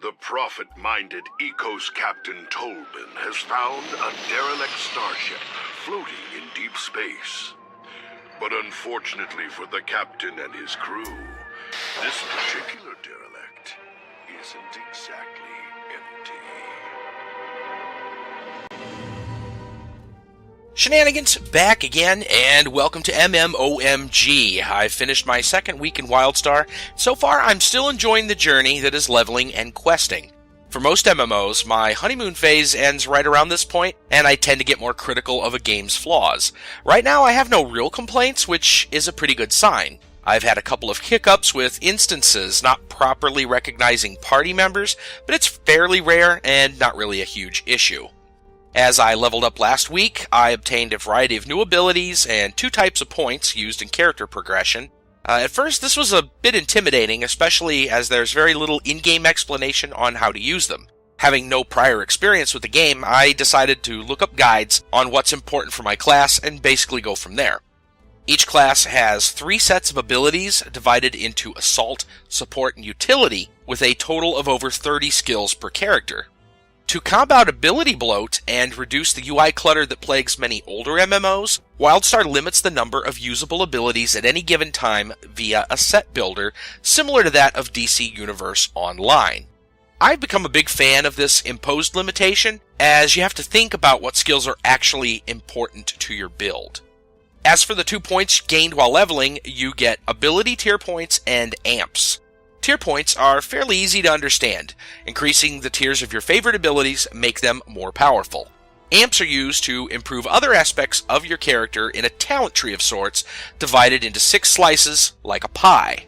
The prophet-minded Ecos Captain Tolbin has found a derelict starship floating in deep space. But unfortunately for the captain and his crew, this particular derelict isn't exactly empty. Shenanigans back again, and welcome to MMOMG. I've finished my second week in WildStar. So far, I'm still enjoying the journey that is leveling and questing. For most MMOs, my honeymoon phase ends right around this point, and I tend to get more critical of a game's flaws. Right now, I have no real complaints, which is a pretty good sign. I've had a couple of hiccups with instances not properly recognizing party members, but it's fairly rare and not really a huge issue. As I leveled up last week, I obtained a variety of new abilities and 2 types of points used in character progression. At first, this was a bit intimidating, especially as there's very little in-game explanation on how to use them. Having no prior experience with the game, I decided to look up guides on what's important for my class and basically go from there. Each class has 3 sets of abilities divided into Assault, Support, and Utility, with a total of over 30 skills per character. To combat ability bloat and reduce the UI clutter that plagues many older MMOs, WildStar limits the number of usable abilities at any given time via a set builder, similar to that of DC Universe Online. I've become a big fan of this imposed limitation, as you have to think about what skills are actually important to your build. As for the 2 points gained while leveling, you get ability tier points and amps. Tier points are fairly easy to understand. Increasing the tiers of your favorite abilities make them more powerful. Amps are used to improve other aspects of your character in a talent tree of sorts, divided into 6 slices like a pie.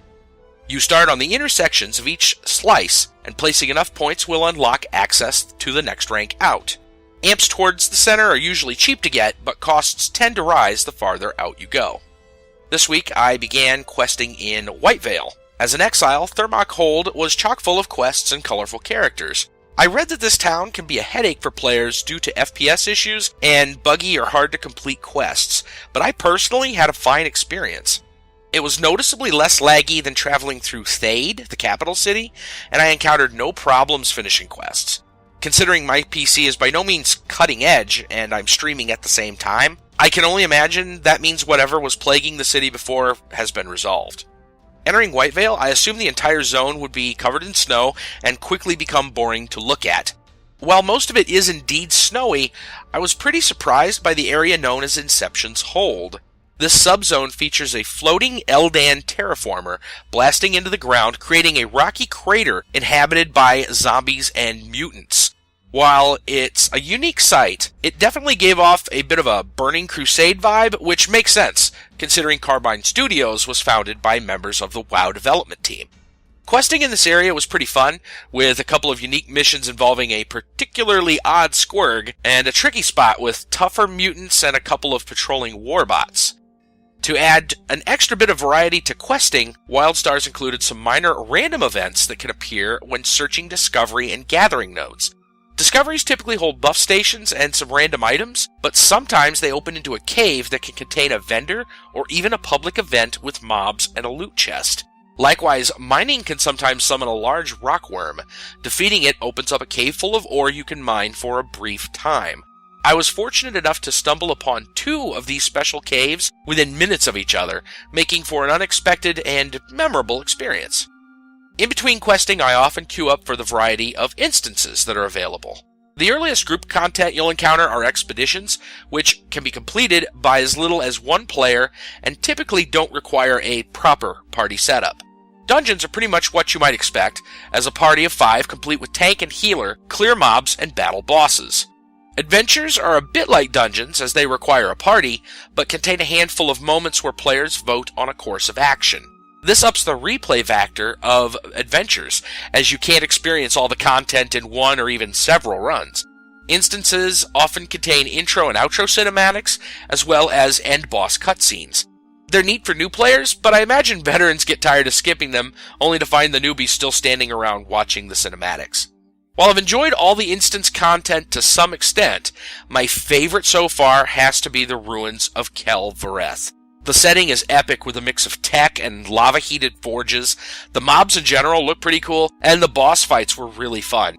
You start on the intersections of each slice, and placing enough points will unlock access to the next rank out. Amps towards the center are usually cheap to get, but costs tend to rise the farther out you go. This week I began questing in Whitevale. As an exile, Thermok Hold was chock full of quests and colorful characters. I read that this town can be a headache for players due to FPS issues and buggy or hard to complete quests, but I personally had a fine experience. It was noticeably less laggy than traveling through Thade, the capital city, and I encountered no problems finishing quests. Considering my PC is by no means cutting edge and I'm streaming at the same time, I can only imagine that means whatever was plaguing the city before has been resolved. Entering Whitevale, I assumed the entire zone would be covered in snow and quickly become boring to look at. While most of it is indeed snowy, I was pretty surprised by the area known as Inception's Hold. This subzone features a floating Eldan terraformer blasting into the ground, creating a rocky crater inhabited by zombies and mutants. While it's a unique site, it definitely gave off a bit of a Burning Crusade vibe, which makes sense, considering Carbine Studios was founded by members of the WoW development team. Questing in this area was pretty fun, with a couple of unique missions involving a particularly odd squirg, and a tricky spot with tougher mutants and a couple of patrolling warbots. To add an extra bit of variety to questing, WildStar's included some minor random events that can appear when searching discovery and gathering nodes. Discoveries typically hold buff stations and some random items, but sometimes they open into a cave that can contain a vendor or even a public event with mobs and a loot chest. Likewise, mining can sometimes summon a large rockworm. Defeating it opens up a cave full of ore you can mine for a brief time. I was fortunate enough to stumble upon 2 of these special caves within minutes of each other, making for an unexpected and memorable experience. In between questing, I often queue up for the variety of instances that are available. The earliest group content you'll encounter are expeditions, which can be completed by as little as 1 player and typically don't require a proper party setup. Dungeons are pretty much what you might expect, as a party of 5 complete with tank and healer, clear mobs, and battle bosses. Adventures are a bit like dungeons, as they require a party, but contain a handful of moments where players vote on a course of action. This ups the replay factor of adventures, as you can't experience all the content in 1 or even several runs. Instances often contain intro and outro cinematics, as well as end-boss cutscenes. They're neat for new players, but I imagine veterans get tired of skipping them, only to find the newbies still standing around watching the cinematics. While I've enjoyed all the instance content to some extent, my favorite so far has to be the ruins of Kel Vareth. The setting is epic with a mix of tech and lava-heated forges. The mobs in general look pretty cool, and the boss fights were really fun.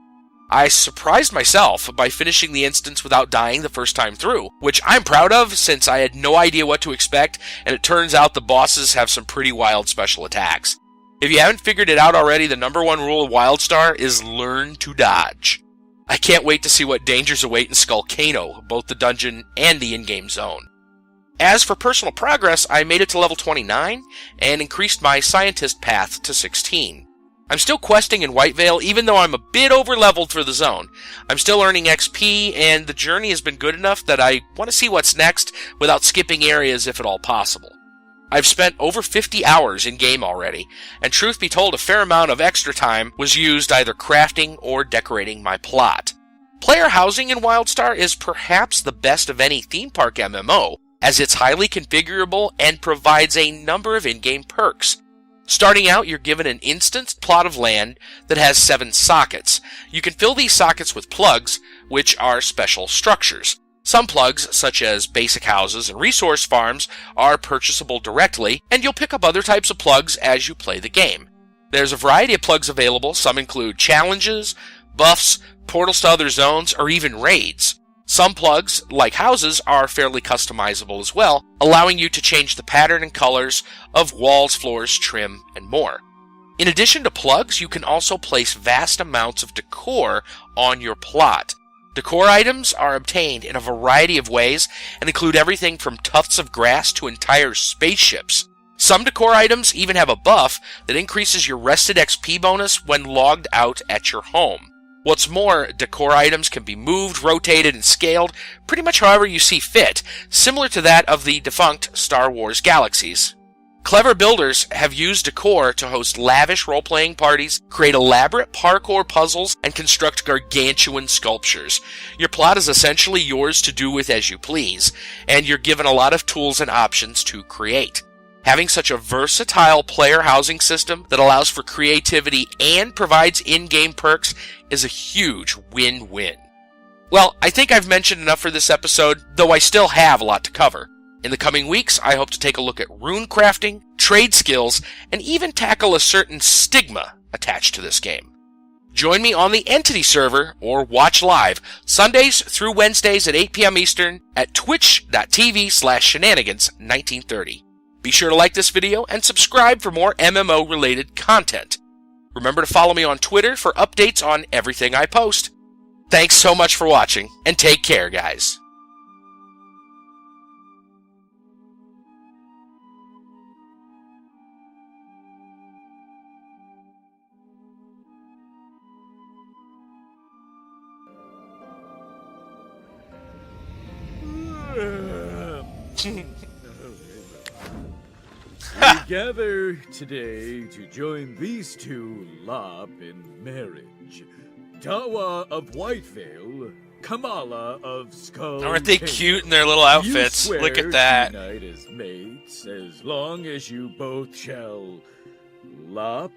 I surprised myself by finishing the instance without dying the first time through, which I'm proud of since I had no idea what to expect, and it turns out the bosses have some pretty wild special attacks. If you haven't figured it out already, the #1 rule of WildStar is learn to dodge. I can't wait to see what dangers await in Skullcano, both the dungeon and the in-game zone. As for personal progress, I made it to level 29 and increased my scientist path to 16. I'm still questing in Whitevale, even though I'm a bit over-leveled for the zone. I'm still earning XP, and the journey has been good enough that I want to see what's next without skipping areas if at all possible. I've spent over 50 hours in-game already, and truth be told, a fair amount of extra time was used either crafting or decorating my plot. Player housing in WildStar is perhaps the best of any theme park MMO, as it's highly configurable and provides a number of in-game perks. Starting out, you're given an instant plot of land that has 7 sockets. You can fill these sockets with plugs, which are special structures. Some plugs, such as basic houses and resource farms, are purchasable directly, and you'll pick up other types of plugs as you play the game. There's a variety of plugs available. Some include challenges, buffs, portals to other zones, or even raids. Some plugs, like houses, are fairly customizable as well, allowing you to change the pattern and colors of walls, floors, trim, and more. In addition to plugs, you can also place vast amounts of decor on your plot. Decor items are obtained in a variety of ways and include everything from tufts of grass to entire spaceships. Some decor items even have a buff that increases your rested XP bonus when logged out at your home. What's more, decor items can be moved, rotated, and scaled pretty much however you see fit, similar to that of the defunct Star Wars Galaxies. Clever builders have used decor to host lavish role-playing parties, create elaborate parkour puzzles, and construct gargantuan sculptures. Your plot is essentially yours to do with as you please, and you're given a lot of tools and options to create. Having such a versatile player housing system that allows for creativity and provides in-game perks is a huge win-win. Well, I think I've mentioned enough for this episode, though I still have a lot to cover. In the coming weeks, I hope to take a look at rune crafting, trade skills, and even tackle a certain stigma attached to this game. Join me on the Entity server, or watch live, Sundays through Wednesdays at 8 p.m. Eastern at twitch.tv/shenanigans1930. Be sure to like this video and subscribe for more MMO-related content. Remember to follow me on Twitter for updates on everything I post. Thanks so much for watching, and take care, guys. We gather today to join these two Lop in marriage. Dawa of Whitevale, Kamala of Skull. Aren't they cute in their little outfits? You swear Look at that. to unite as mates as long as you both shall Lop.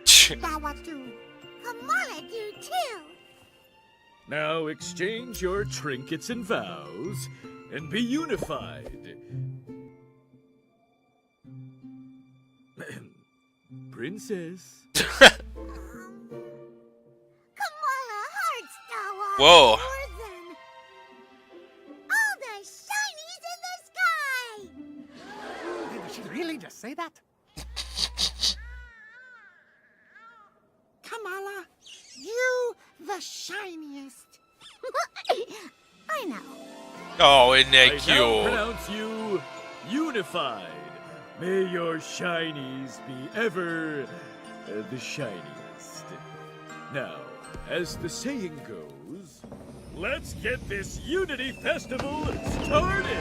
Dawa do. Kamala do too. Now exchange your trinkets and vows and be unified. Princess. Kamala hearts Dawa. Whoa. More than all the shinies in the sky. Did she really just say that? Kamala, you the shiniest. I know. Oh, isn't that I now cute? pronounce you unified. May your shinies be ever the shiniest. Now, as the saying goes, let's get this Unity Festival started!